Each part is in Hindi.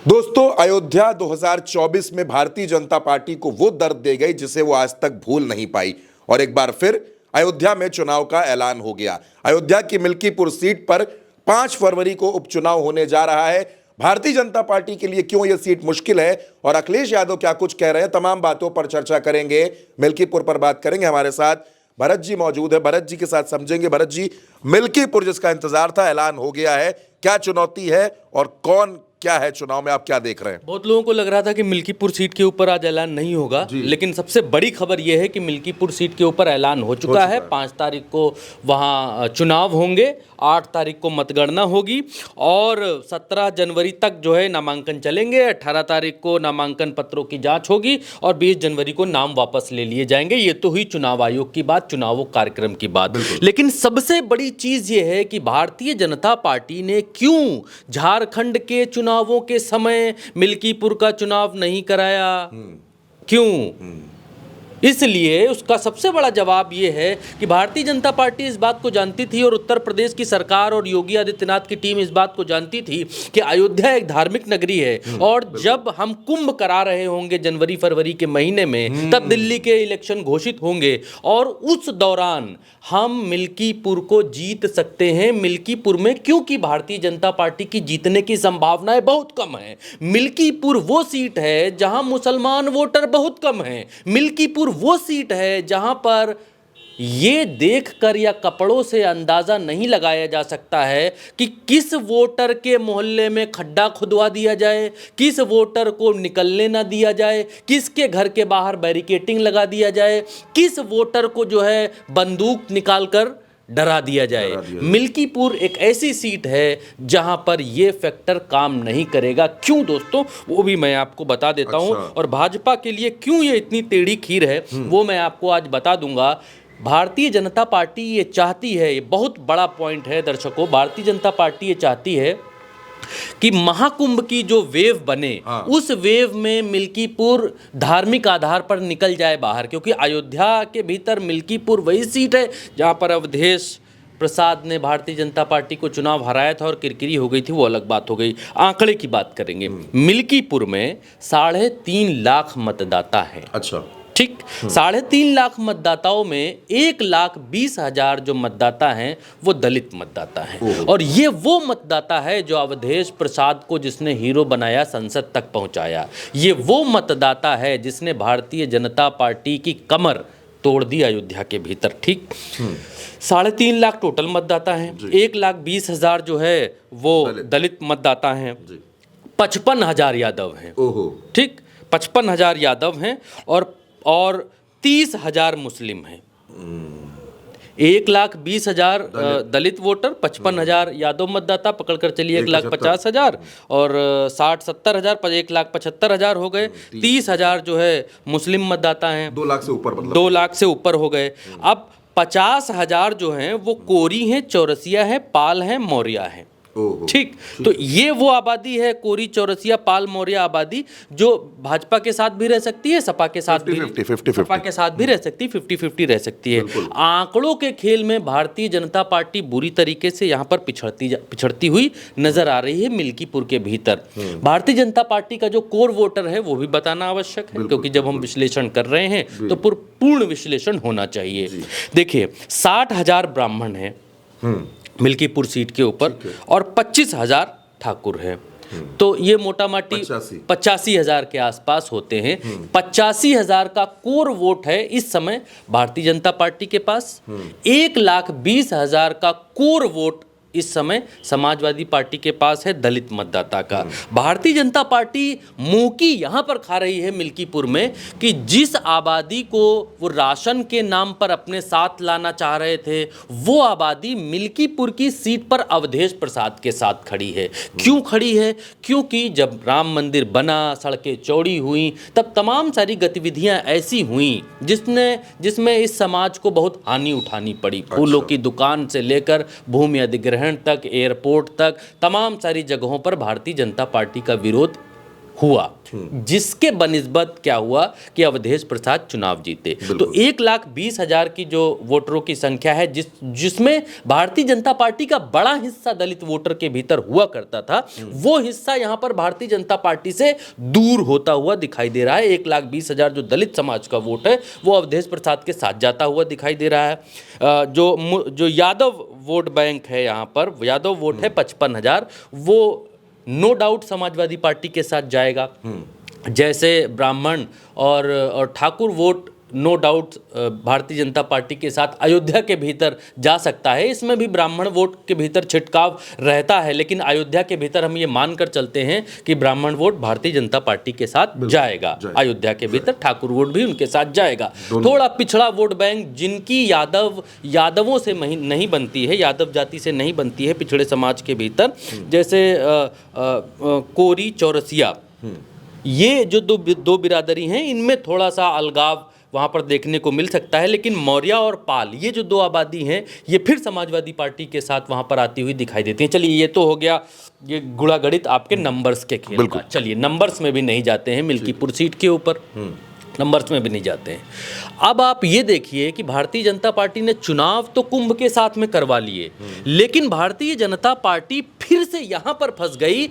दोस्तों, अयोध्या 2024 में भारतीय जनता पार्टी को वो दर्द दे गई जिसे वो आज तक भूल नहीं पाई और एक बार फिर अयोध्या में चुनाव का ऐलान हो गया। अयोध्या की मिल्कीपुर सीट पर 5 फरवरी को उपचुनाव होने जा रहा है। भारतीय जनता पार्टी के लिए क्यों यह सीट मुश्किल है और अखिलेश यादव क्या कुछ कह रहे हैं, तमाम बातों पर चर्चा करेंगे। मिल्कीपुर पर बात करेंगे। हमारे साथ भरत जी मौजूद है। भरत जी के साथ समझेंगे। भरत जी, मिल्कीपुर जिसका इंतजार था ऐलान हो गया है, क्या चुनौती है और कौन क्या है चुनाव में, आप क्या देख रहे हैं? बहुत लोगों को लग रहा था कि मिल्कीपुर सीट के ऊपर आज ऐलान नहीं होगा, लेकिन सबसे बड़ी खबर यह है कि मिल्कीपुर सीट के ऊपर ऐलान हो चुका है। 5 तारीख को वहां चुनाव होंगे, 8 तारीख को मतगणना होगी और 17 जनवरी तक जो है नामांकन चलेंगे। 18 तारीख को नामांकन पत्रों की जांच होगी और 20 जनवरी को नाम वापस ले लिए जाएंगे। ये तो हुई चुनाव आयोग की बात, चुनाव कार्यक्रम की बात। लेकिन सबसे बड़ी चीज ये है कि भारतीय जनता पार्टी ने क्यों झारखंड के चुनावों के समय मिल्कीपुर का चुनाव नहीं कराया? क्यों? इसलिए उसका सबसे बड़ा जवाब यह है कि भारतीय जनता पार्टी इस बात को जानती थी और उत्तर प्रदेश की सरकार और योगी आदित्यनाथ की टीम इस बात को जानती थी कि अयोध्या एक धार्मिक नगरी है और जब हम कुंभ करा रहे होंगे जनवरी फरवरी के महीने में, तब दिल्ली के इलेक्शन घोषित होंगे और उस दौरान हम मिल्कीपुर को जीत सकते हैं। मिल्कीपुर में क्योंकि भारतीय जनता पार्टी की जीतने की संभावनाएं बहुत कम है। मिल्कीपुर वो सीट है जहां मुसलमान वोटर बहुत कम हैं। मिल्कीपुर वो सीट है जहां पर ये देखकर या कपड़ों से अंदाजा नहीं लगाया जा सकता है कि किस वोटर के मोहल्ले में खड्डा खुदवा दिया जाए, किस वोटर को निकलने ना दिया जाए, किसके घर के बाहर बैरिकेटिंग लगा दिया जाए, किस वोटर को जो है बंदूक निकालकर डरा दिया जाए। मिल्कीपुर एक ऐसी सीट है जहां पर यह फैक्टर काम नहीं करेगा। क्यों दोस्तों, वो भी मैं आपको बता देता हूं और भाजपा के लिए क्यों ये इतनी टेढ़ी खीर है वो मैं आपको आज बता दूंगा। भारतीय जनता पार्टी ये चाहती है, ये बहुत बड़ा पॉइंट है दर्शकों, भारतीय जनता पार्टी ये चाहती है कि महाकुंभ की जो वेव बने, उस वेव में मिल्कीपुर धार्मिक आधार पर निकल जाए बाहर, क्योंकि अयोध्या के भीतर मिल्कीपुर वही सीट है जहां पर अवधेश प्रसाद ने भारतीय जनता पार्टी को चुनाव हराया था और किरकिरी हो गई थी, वो अलग बात हो गई। आंकड़े की बात करेंगे, मिल्कीपुर में 3.5 लाख मतदाता हैं। अच्छा, ठीक, 3.5 लाख मतदाताओं में 1,20,000 जो मतदाता हैं वो दलित मतदाता हैं और ये वो मतदाता है जो अवधेश प्रसाद को जिसने हीरो बनाया, संसद तक पहुंचाया। ये वो मतदाता है जिसने भारतीय जनता पार्टी की कमर तोड़ दी अयोध्या के भीतर। ठीक, 3.5 लाख टोटल मतदाता हैं, 1,20,000 जो है वो दलित मतदाता हैं, 55,000 यादव हैं। ठीक, 55,000 यादव हैं और 30,000 मुस्लिम हैं। 1,20,000 दलित वोटर, 55,000 यादव मतदाता, पकड़कर चलिए 1,50,000 और 60-70,000 पर 1,75,000 हो गए। 30,000 जो है मुस्लिम मतदाता हैं। 2 लाख से ऊपर, मतलब 2 लाख से ऊपर हो गए। अब 50,000 जो हैं वो कोरी हैं, चौरसिया हैं, पाल हैं, मौर्या हैं। ठीक, तो ये वो आबादी है, कोरी, चौरसिया, पाल, मौर्य आबादी, जो भाजपा के साथ भी रह सकती है, सपा के साथ भी, सपा के साथ भी रह सकती है, 50-50 रह सकती है। आंकड़ों के खेल में भारतीय जनता पार्टी बुरी तरीके से यहाँ पर पिछड़ती हुई नजर आ रही है मिल्कीपुर के भीतर। भारतीय जनता पार्टी का जो कोर वोटर है वो भी बताना आवश्यक है, क्योंकि जब हम विश्लेषण कर रहे हैं तो पूर्ण विश्लेषण होना चाहिए। देखिए, 60,000 ब्राह्मण हैं मिल्कीपुर सीट के ऊपर और 25,000 ठाकुर हैं, तो ये मोटा माटी 85,000 के आसपास होते हैं। 85,000 का कोर वोट है इस समय भारतीय जनता पार्टी के पास। 1,20,000 का कोर वोट इस समय समाजवादी पार्टी के पास है, दलित मतदाता का। भारतीय जनता पार्टी मुंह की यहां पर खा रही है मिल्कीपुर में कि जिस आबादी को वो राशन के नाम पर अपने साथ लाना चाह रहे थे, वो आबादी मिल्कीपुर की सीट पर अवधेश प्रसाद के साथ खड़ी है। क्यों खड़ी है? क्योंकि जब राम मंदिर बना, सड़कें चौड़ी हुई, तब तमाम सारी गतिविधियां ऐसी हुई जिसमें इस समाज को बहुत हानि उठानी पड़ी। फूलों की दुकान से लेकर भूमि अधिग्रहण तक, एयरपोर्ट तक, तमाम सारी जगहों पर भारतीय जनता पार्टी का विरोध हुआ, जिसके बनिस्बत क्या हुआ कि अवधेश प्रसाद चुनाव जीते। तो 1,20,000 की जो वोटरों की संख्या है, जिसमें भारतीय जनता पार्टी का बड़ा हिस्सा दलित वोटर के भीतर हुआ करता था, वो हिस्सा यहां पर भारतीय जनता पार्टी से दूर होता हुआ दिखाई दे रहा है। 1,20,000 जो दलित समाज का वोट है वो अवधेश प्रसाद के साथ जाता हुआ दिखाई दे रहा है। जो यादव वोट बैंक है, यहाँ पर यादव वोट है 55,000, वो नो डाउट समाजवादी पार्टी के साथ जाएगा। जैसे ब्राह्मण और Thakur won't know doubt Bharatiya Janata party के साथ अयोध्या के भीतर जा सकता है। इसमें भी ब्राह्मण वोट के भीतर छिटकाव रहता है, लेकिन अयोध्या के भीतर हम ये मानकर चलते हैं कि ब्राह्मण वोट भारतीय जनता पार्टी के साथ जाएगा। अयोध्या के भीतर ठाकुर वोट भी उनके साथ जाएगा। थोड़ा पिछड़ा वोट बैंक, जिनकी यादवों से नहीं बनती है, यादव जाति से नहीं बनती है, पिछड़े समाज के भीतर, जैसे कोरी चौरसिया, ये जो दो बिरादरी हैं, इनमें थोड़ा सा अलगाव वहाँ पर देखने को मिल सकता है। लेकिन मौर्य और पाल, ये जो दो आबादी हैं, ये फिर समाजवादी पार्टी के साथ वहाँ पर आती हुई दिखाई देती हैं। चलिए, ये तो हो गया ये गुणागणित आपके नंबर्स के खेल का। चलिए, नंबर्स में भी नहीं जाते हैं, मिल्कीपुर सीट के ऊपर नंबर्स में भी नहीं जाते हैं। अब आप ये देखिए कि भारतीय जनता पार्टी ने चुनाव तो कुंभ के साथ में करवा लिए, लेकिन भारतीय जनता पार्टी फिर से यहाँ पर फंस गई।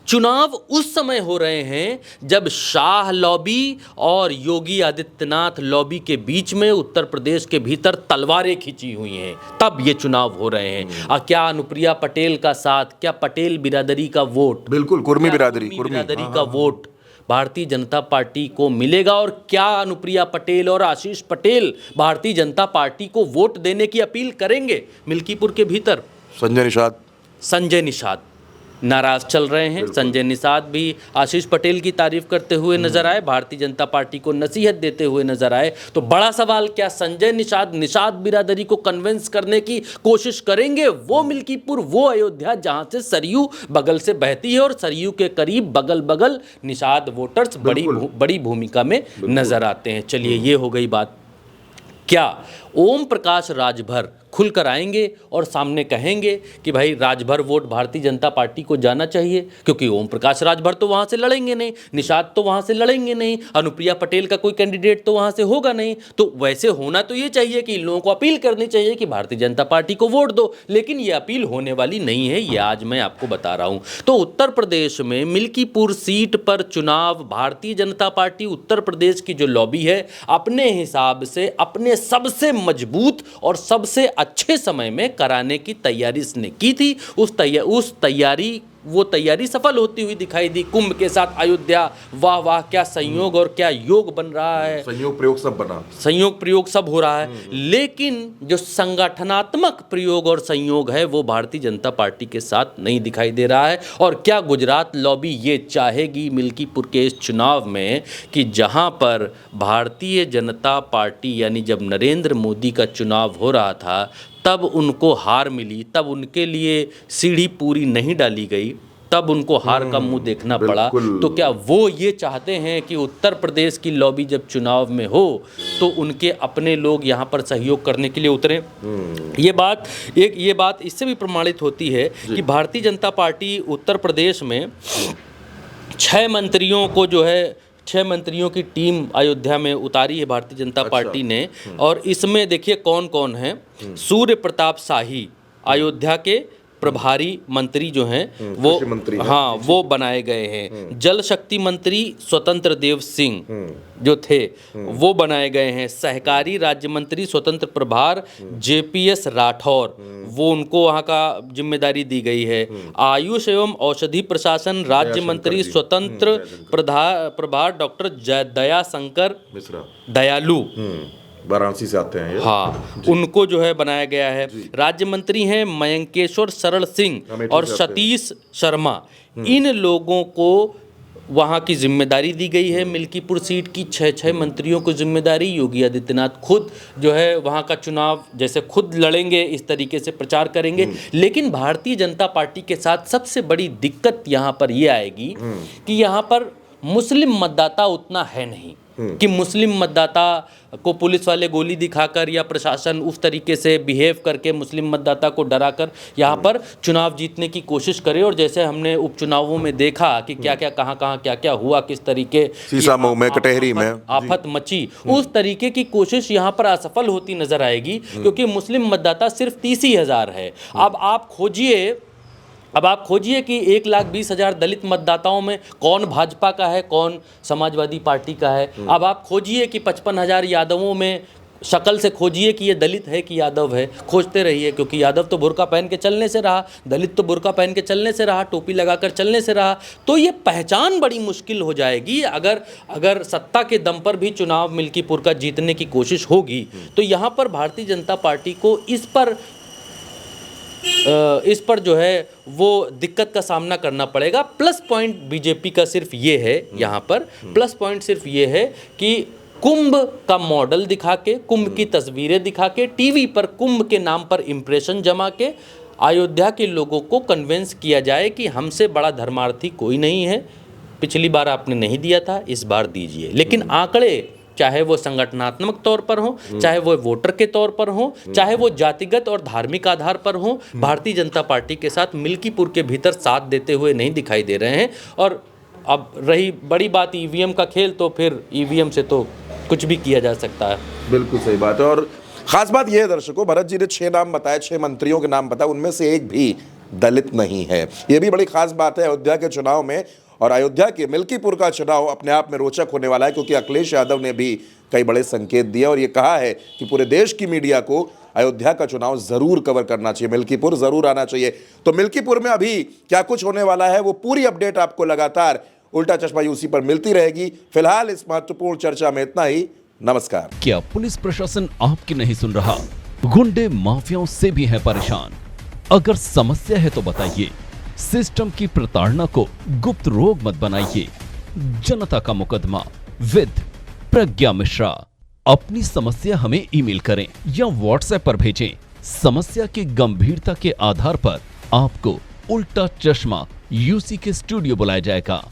चुनाव उस समय हो रहे हैं जब शाह लॉबी और योगी आदित्यनाथ लॉबी के बीच में उत्तर प्रदेश के भीतर तलवारें खिंची हुई हैं, तब ये चुनाव हो रहे हैं। क्या अनुप्रिया पटेल का साथ, क्या पटेल बिरादरी का वोट, बिल्कुल कुर्मी बिरादरी का वोट भारतीय जनता पार्टी को मिलेगा, और क्या अनुप्रिया पटेल और आशीष पटेल भारतीय जनता पार्टी को वोट देने की अपील करेंगे मिल्कीपुर के भीतर? संजय निषाद नाराज चल रहे हैं। संजय निषाद भी आशीष पटेल की तारीफ करते हुए नजर आए, भारतीय जनता पार्टी को नसीहत देते हुए नजर आए। तो बड़ा सवाल, क्या संजय निषाद बिरादरी को कन्विंस करने की कोशिश करेंगे? वो मिल्कीपुर, वो अयोध्या जहां से सरयू बगल से बहती है, और सरयू के करीब बगल निषाद वोटर्स बड़ी भूमिका में नजर आते हैं। चलिए, ये हो गई बात। क्या ओम प्रकाश राजभर खुलकर आएंगे और सामने कहेंगे कि भाई राजभर वोट भारतीय जनता पार्टी को जाना चाहिए? क्योंकि ओम प्रकाश राजभर तो वहाँ से लड़ेंगे नहीं, निषाद तो वहाँ से लड़ेंगे नहीं, अनुप्रिया पटेल का कोई कैंडिडेट तो वहाँ से होगा नहीं। तो वैसे होना तो ये चाहिए कि इन लोगों को अपील करनी चाहिए कि भारतीय जनता पार्टी को वोट दो, लेकिन ये अपील होने वाली नहीं है, ये आज मैं आपको बता रहा हूँ। तो उत्तर प्रदेश में मिल्कीपुर सीट पर चुनाव भारतीय जनता पार्टी उत्तर प्रदेश की जो लॉबी है, अपने हिसाब से अपने सबसे मजबूत और सबसे अच्छे समय में कराने की तैयारी इसने की थी। वो तैयारी सफल होती हुई दिखाई दी। कुंभ के साथ अयोध्या, वाह वाह, क्या संयोग और क्या योग बन रहा है। संयोग प्रयोग सब हो रहा है। लेकिन जो संगठनात्मक प्रयोग और संयोग है वो भारतीय जनता पार्टी के साथ नहीं दिखाई दे रहा है। और क्या गुजरात लॉबी ये चाहेगी मिल्कीपुर के इस चुनाव में कि जहां पर भारतीय जनता पार्टी, यानी जब नरेंद्र मोदी का चुनाव हो रहा था तब उनको हार मिली, तब उनके लिए सीढ़ी पूरी नहीं डाली गई, तब उनको हार का मुंह देखना पड़ा, तो क्या वो ये चाहते हैं कि उत्तर प्रदेश की लॉबी जब चुनाव में हो तो उनके अपने लोग यहाँ पर सहयोग करने के लिए उतरें? ये बात इससे भी प्रमाणित होती है कि भारतीय जनता पार्टी उत्तर प्रदेश में 6 मंत्रियों की टीम अयोध्या में उतारी है भारतीय जनता पार्टी ने। और इसमें देखिए कौन कौन है। सूर्य प्रताप शाही अयोध्या के प्रभारी मंत्री जो हैं वो बनाए गए हैं। जल शक्ति मंत्री स्वतंत्र देव सिंह जो थे वो बनाए गए हैं। सहकारी राज्य मंत्री स्वतंत्र प्रभार JPS राठौर, वो उनको वहाँ का जिम्मेदारी दी गई है। आयुष एवं औषधि प्रशासन राज्य मंत्री स्वतंत्र प्रभार डॉक्टर दयाशंकर दयालु, वाराणसी से आते हैं ये। हाँ, उनको जो है बनाया गया है। राज्य मंत्री हैं मयंकेश्वर सरल सिंह और सतीश शर्मा। इन लोगों को वहाँ की जिम्मेदारी दी गई है। मिल्कीपुर सीट की 6 मंत्रियों को जिम्मेदारी। योगी आदित्यनाथ खुद जो है वहाँ का चुनाव जैसे खुद लड़ेंगे, इस तरीके से प्रचार करेंगे। लेकिन भारतीय जनता पार्टी के साथ सबसे बड़ी दिक्कत यहाँ पर ये आएगी कि यहाँ पर मुस्लिम मतदाता उतना है नहीं। कि मुस्लिम मतदाता को पुलिस वाले गोली दिखाकर या प्रशासन उस तरीके से बिहेव करके मुस्लिम मतदाता को डराकर यहाँ पर चुनाव जीतने की कोशिश करे। और जैसे हमने उपचुनावों में देखा कि क्या क्या कहाँ क्या क्या हुआ, किस तरीके सीसामऊ में, कटहरी में आफत मची, उस तरीके की कोशिश यहाँ पर असफल होती नजर आएगी, क्योंकि मुस्लिम मतदाता सिर्फ 30,000 है। अब आप खोजिए कि 1,20,000 दलित मतदाताओं में कौन भाजपा का है, कौन समाजवादी पार्टी का है। अब आप खोजिए कि 55,000 यादवों में शक्ल से खोजिए कि ये दलित है कि यादव है। खोजते रहिए, क्योंकि यादव तो बुर्का पहन के चलने से रहा, दलित तो बुर्का पहन के चलने से रहा, टोपी लगाकर चलने से रहा। तो ये पहचान बड़ी मुश्किल हो जाएगी। अगर सत्ता के दम पर भी चुनाव मिल्कीपुर का जीतने की कोशिश होगी, तो यहाँ पर भारतीय जनता पार्टी को इस पर जो है वो दिक्कत का सामना करना पड़ेगा। प्लस पॉइंट बीजेपी का सिर्फ ये है, यहाँ पर प्लस पॉइंट सिर्फ ये है कि कुंभ का मॉडल दिखा के, कुंभ की तस्वीरें दिखा के, टीवी पर कुंभ के नाम पर इंप्रेशन जमा के अयोध्या के लोगों को कन्विंस किया जाए कि हमसे बड़ा धर्मार्थी कोई नहीं है। पिछली बार आपने नहीं दिया था, इस बार दीजिए। लेकिन आंकड़े, चाहे वो संगठनात्मक तौर पर हो, चाहे वो वोटर के तौर पर हो, चाहे वो जातिगत और धार्मिक आधार पर हो, भारतीय जनता पार्टी के साथ मिल्कीपुर के भीतर साथ देते हुए नहीं दिखाई दे रहे हैं। और अब रही बड़ी बात ईवीएम का खेल, तो फिर ईवीएम से तो कुछ भी किया जा सकता है। बिल्कुल सही बात है। और खास बात यह है दर्शकों, भरत जी ने 6 नाम बताए, 6 मंत्रियों के नाम बताए, उनमें से एक भी दलित नहीं है। यह भी बड़ी खास बात है अयोध्या के चुनाव में। और अयोध्या के मिल्कीपुर का चुनाव अपने आप में रोचक होने वाला है, क्योंकि अखिलेश यादव ने भी कई बड़े संकेत दिए और ये कहा है कि पूरे देश की मीडिया को अयोध्या का चुनाव जरूर कवर करना चाहिए, मिल्कीपुर जरूर आना चाहिए। तो मिल्कीपुर में अभी क्या कुछ होने वाला है, वो पूरी अपडेट आपको लगातार उल्टा चश्मा यूसी पर मिलती रहेगी। फिलहाल इस महत्वपूर्ण चर्चा में इतना ही। नमस्कार। क्या पुलिस प्रशासन आपकी नहीं सुन रहा? गुंडे माफियाओं से भी है परेशान। अगर समस्या है तो बताइए। सिस्टम की प्रताड़ना को गुप्त रोग मत बनाइए। जनता का मुकदमा विद प्रज्ञा मिश्रा। अपनी समस्या हमें ईमेल करें या व्हाट्सएप पर भेजें। समस्या की गंभीरता के आधार पर आपको उल्टा चश्मा यूसी के स्टूडियो बुलाया जाएगा।